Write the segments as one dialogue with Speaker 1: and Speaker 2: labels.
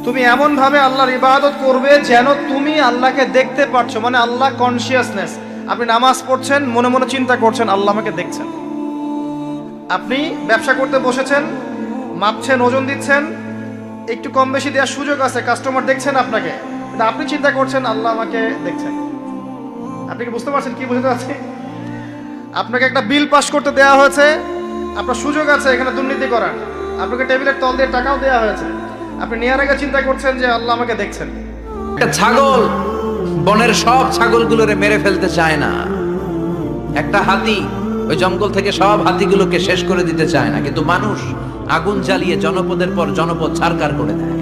Speaker 1: তুমি এমন ভাবে আল্লাহর ইবাদত করবে যেন তুমি আল্লাহকে দেখতে পারছো, মানে আল্লাহ কনসিয়াসনেস। আপনি নামাজ পড়ছেন, মনে মনে চিন্তা করছেন আল্লাহ আমাকে দেখছেন। আপনি ব্যবসা করতে বসেছেন, মাপছেন, ওজন দিচ্ছেন, একটু কম বেশি দেওয়ার সুযোগ আছে, কাস্টমার দেখছেন আপনাকে, কিন্তু আপনি চিন্তা করছেন আল্লাহ আমাকে দেখছেন। আপনি কি বুঝতে পারছেন কি বুঝতে পারছি? আপনাকে একটা বিল পাস করতে দেওয়া হয়েছে, আপনার সুযোগ আছে এখানে দুর্নীতি করার, আপনাকে টেবিলের তল দিয়ে টাকাও দেওয়া হয়েছে, আপনি নেওয়ার আগে চিন্তা করছেন যে আল্লাহ আমাকে দেখছেন।
Speaker 2: একটা ছাগল বনের সব ছাগলগুলোরে মেরে ফেলতে চায় না, একটা হাতি ওই জঙ্গল থেকে সব হাতিগুলোকে শেষ করে দিতে চায় না, কিন্তু মানুষ আগুন জ্বালিয়ে জনপদের পর জনপদ ছারকার করে দেয়।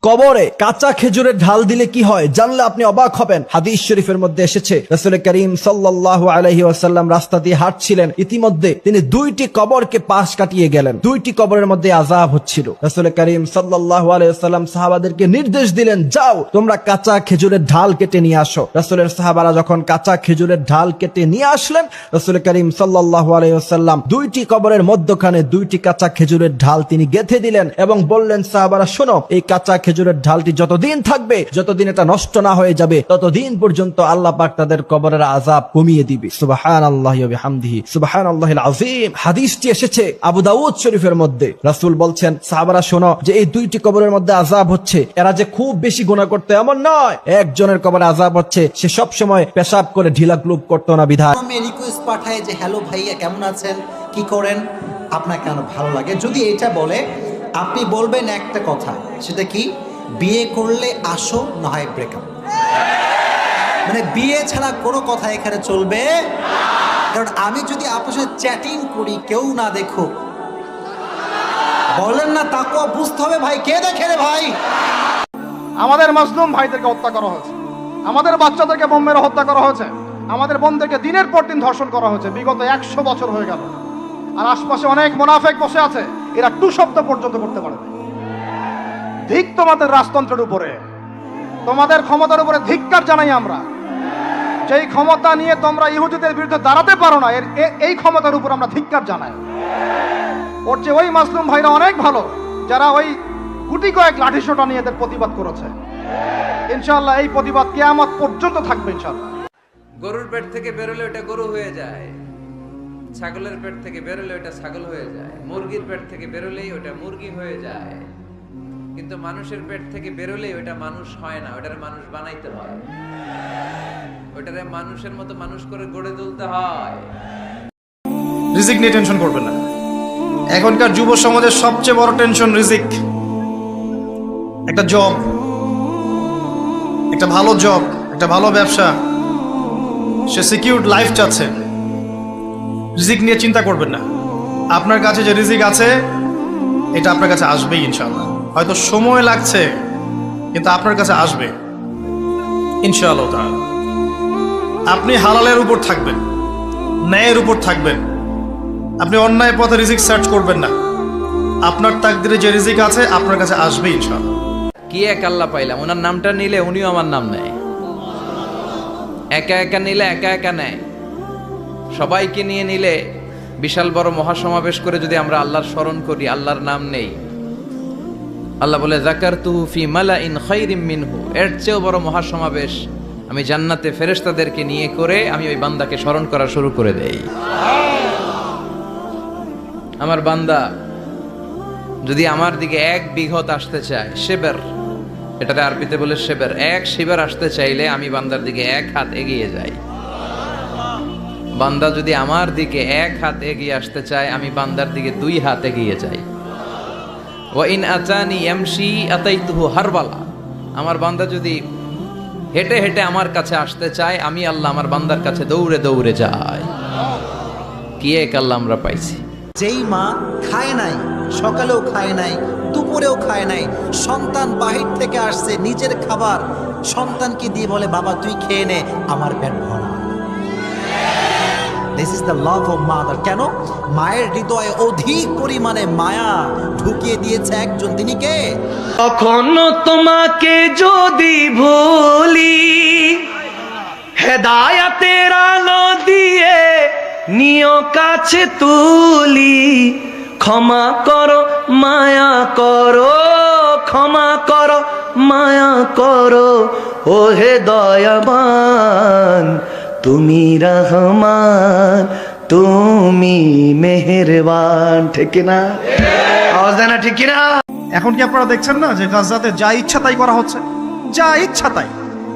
Speaker 3: কবরে কাঁচা খেজুরের ঢাল দিলে কি হয় জানলে আপনি অবাক হবেন। হাদিস শরীফের মধ্যে এসেছে, রাসূল করিম সাল্লাল্লাহু আলাইহি ওয়াসাল্লাম রাস্তা দিয়ে হাঁটছিলেন, ইতিমধ্যে তিনি দুইটি কবরকে পাশ কাটিয়ে গেলেন। দুইটি কবরের মধ্যে আযাব হচ্ছিল। রাসূল করিম সাল্লাল্লাহু আলাইহি ওয়াসাল্লাম সাহাবাদেরকে নির্দেশ দিলেন, যাও তোমরা কাঁচা খেজুরের ঢাল কেটে নিয়ে আসো। রাসূলের সাহাবারা যখন কাঁচা খেজুরের ঢাল কেটে নিয়ে আসলেন, রাসূল করিম সাল্লাল্লাহু আলাইহি ওয়াসাল্লাম দুইটি কবরের মধ্যখানে দুইটি কাঁচা খেজুরের ঢাল তিনি গেঁথে দিলেন এবং বললেন, সাহাবারা শোনো, এই কাঁচা খেজুরের ঢালটি যতদিন থাকবে, যতদিন এটা নষ্ট না হয়ে যাবে, ততদিন পর্যন্ত আল্লাহ পাক তাদের কবরের আযাব কমিয়ে দিবে। সুবহানাল্লাহি ওয়া বিহামদিহি সুবহানাল্লাহিল আযীম। হাদিসটি এসেছে আবু দাউদ শরীফের মধ্যে। রাসূল বলছেন, সাহাবারা শোনো, যে এই দুইটি কবরের মধ্যে আযাব হচ্ছে, এরা যে খুব বেশি গুনাহ করতে এমন নয়। একজনের কবরে আযাব হচ্ছে, সে সব সময় পেশাব করে ঢিলা গ্লুব করতো না বিধায়
Speaker 4: আমি রিকোয়েস্ট পাঠাই যে হ্যালো ভাইয়া কেমন আছেন, কি করেন, আপনার কেন ভালো লাগে। যদি এটা বলে, আপনি বলবেন একটা কথা, সেটা কি, বিয়ে করলে আসো, না হয় ব্রেকআপ। মানে বিয়ে ছাড়া কোনো কথা এখানে চলবে। কারণ আমি যদি আপনার সাথে চ্যাটিং করি, কেউ না দেখুক, বলেন না, তাকেও বুঝতে হবে ভাই, কে দেখে রে ভাই।
Speaker 1: আমাদের মাজলুম ভাইদেরকে হত্যা করা হয়েছে, আমাদের বাচ্চাদেরকে বোম মেরে হত্যা করা হয়েছে, আমাদের বোনদেরকে দিনের পর দিন ধর্ষণ করা হয়েছে, বিগত 100 বছর হয়ে গেল। আর আশপাশে অনেক মুনাফিক বসে আছে, এরা টু শব্দ পর্যন্ত করতে পারে না। ধিক তোমাদের রাজতন্ত্রের উপরে, তোমাদের ক্ষমতার উপরে ধিক্কার জানাই আমরা। যেই ক্ষমতা নিয়ে তোমরা ইহুদিদের বিরুদ্ধে দাঁড়াতে পারো না, এই ক্ষমতার উপর আমরা ধিক্কার জানাই। ওর চেয়ে ওই মাজলুম ভাইরা অনেক ভালো, যারা ওই গুটি কয়েক লাঠিসোঁটা নিয়ে এদের প্রতিবাদ করেছে। ইনশাআল্লাহ এই প্রতিবাদ কিয়ামত পর্যন্ত থাকবে ইনশাআল্লাহ।
Speaker 2: গরুর পেট থেকে বেরোলে ওটা গরু হয়ে যায়, ছাগলের পেট থেকে বেরোলে ওটা ছাগল হয়ে যায়, মুরগির পেট থেকে বেরোলেই ওটা মুরগি হয়ে যায়, কিন্তু মানুষের পেট থেকে বেরোলেই ওটা মানুষ হয় না, ওটারে মানুষ বানাইতে হয়, ওটারে মানুষের মতো মানুষ করে গড়ে তুলতে হয়।
Speaker 1: রিজিক নিয়ে টেনশন করবেন না। এখনকার যুব সমাজের সবচেয়ে বড় টেনশন রিজিক। একটা জব, একটা ভালো জব, একটা ভালো ব্যবসা, সে সিকিউরড লাইফ চাচ্ছে। রিজিক নিয়ে চিন্তা করবেন না। আপনার কাছে যে রিজিক আছে, এটা আপনার কাছে আসবেই ইনশাআল্লাহ। হয়তো সময় লাগছে, কিন্তু আপনার কাছে আসবে ইনশাআল্লাহ তাআলা। আপনি হালালের উপর থাকবেন, ন্যায়ের উপর থাকবেন। আপনি অন্যায় পথে রিজিক সার্চ করবেন না। আপনার তাকদিরে যে রিজিক আছে আপনার কাছে আসবে ইনশাআল্লাহ।
Speaker 2: কি এক আল্লাহ পাইলাম, ওনার নামটা নিলে উনিও আমার নাম নেয়, একা একা নিলে একা একা নেয়, সবাইকে নিয়ে নিলে, বিশাল বড় মহাসমাবেশ করে যদি আমরা আল্লাহর স্মরণ করি, আল্লাহর নাম নেই, আল্লাহ বলে যাকারতুহু ফি মালাইন খায়রিম মিনহু, এর চেয়েও বড় মহাসমাবেশ আমি জান্নাতে ফেরেশতাদেরকে নিয়ে করে আমি ওই বান্দাকে স্মরণ করা শুরু করে দেই। আমার বান্দা যদি আমার দিকে 1 বিঘত আসতে চায়, শেবের, এটাতে আরবিতে বলে শেবের, 1 শিবের আসতে চাইলে আমি বান্দার দিকে 1 হাত এগিয়ে যাই। বান্দা যদি আমার দিকে 1 হাত এগিয়ে আসতে চায়, আমি বান্দার দিকে 2 হাত এগিয়ে যাই। ওয়া ইন আতানি ইয়ামশি আতাইতুহু হারবালা, আমার বান্দা যদি হেঁটে হেঁটে আমার কাছে আসতে চায়, আমি আল্লাহ আমার বান্দার কাছে দৌড়ে দৌড়ে যাই। কি এক আল্লাহ আমরা পাইছি।
Speaker 4: যেই মা খায় নাই, সকালেও খায় নাই, দুপুরেও খায় নাই, সন্তান বাহির থেকে আসছে, নিজের খাবার সন্তানকে দিয়ে বলে, বাবা তুই খেয়ে নে, আমার পেট ভরা। This is the love of mother. কেন? মায়ের হৃদয়ে অধিক পরিমাণে মায়া ঢুকিয়ে দিয়েছে একজন, তিনি কে?
Speaker 5: কখনো তোমাকে যদি ভুলি, হেদায়াতের আলো দিয়ে নিও কাছে তুলি, ক্ষমা করো মায়া করো, ক্ষমা করো মায়া করো ও হে দয়াবান তুমি রহমান তুমি মেহেরবান ঠিক না আওয়াজ দেয় না ঠিক না
Speaker 1: এখন কি আপনারা দেখছেন না যে গাজাতে যা ইচ্ছা তাই করা হচ্ছে, যা ইচ্ছা তাই।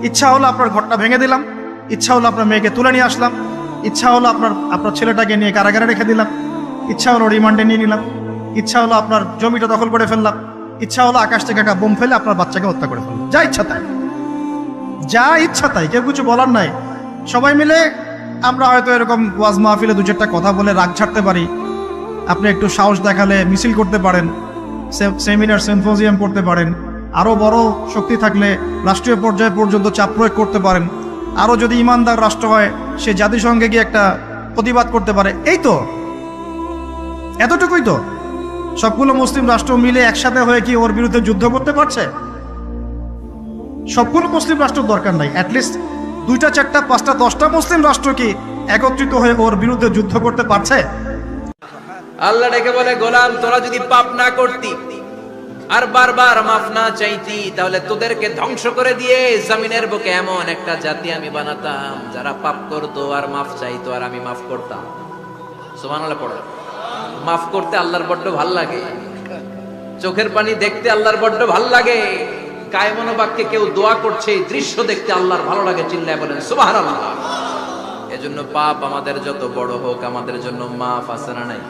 Speaker 1: ইচ্ছা হলো আপনার ঘরটা ভেঙে দিলাম, ইচ্ছা হলো আপনার মেয়েকে তুলে নিয়ে আসলাম, ইচ্ছা হলো আপনার ছেলেটাকে নিয়ে কারাগারে রেখে দিলাম, ইচ্ছা হলো রিমান্ডে নিয়ে নিলাম, ইচ্ছা হলো আপনার জমিটা দখল করে ফেললাম, ইচ্ছা হলো আকাশ থেকে একটা বোম ফেলে আপনার বাচ্চাকে হত্যা করে ফেললাম। যা ইচ্ছা তাই, যা ইচ্ছা তাই, কেউ কিছু বলার নাই। সবাই মিলে আমরা হয়তো এরকম ওয়াজ মাহফিলে দু চারটা কথা বলে রাগ ছাড়তে পারি, আপনি একটু সাহস দেখালে মিছিল করতে পারেন, সেমিনার সিম্পোজিয়াম করতে পারেন, আরো বড় শক্তি থাকলে রাষ্ট্রীয় পর্যায়ে পর্যন্ত চাপ প্রয়োগ করতে পারেন, আরো যদি ইমানদার রাষ্ট্র হয় সে জাতিসংঘে গিয়ে একটা প্রতিবাদ করতে পারে। এই তো, এতটুকুই তো। সবগুলো মুসলিম রাষ্ট্র মিলে একসাথে হয়ে কি ওর বিরুদ্ধে যুদ্ধ করতে পারছে? সবগুলো মুসলিম রাষ্ট্র দরকার নাই, অ্যাটলিস্ট 2টা 4টা 5টা 10টা মুসলিম রাষ্ট্র কি একত্রিত হয়ে ওর বিরুদ্ধে যুদ্ধ করতে পারছে?
Speaker 2: আল্লাহ ডেকে বলে, গোলাম তোরা যদি পাপ না করতি আর বারবার মাফ না চাইতি, তাহলে তোদেরকে ধ্বংস করে দিয়ে জমিনের বুকে এমন একটা জাতি আমি বানাতাম যারা পাপ করতো আর মাফ চাইতো আর আমি মাফ করতাম। সুবহানাল্লাহ পড়ো। মাফ করতে আল্লাহর বড্ড ভাল লাগে, চোখের পানি দেখতে আল্লাহর বড্ড ভাল লাগে, কায়মনো বাক্যে কেউ দোয়া করছে এই দৃশ্য দেখতে আল্লাহর ভালো লাগে, চিল্লায় বলেন সুবহানাল্লাহ। এজন্য পাপ আমাদের যত বড় হোক আমাদের জন্য মাফ আছে না নাই?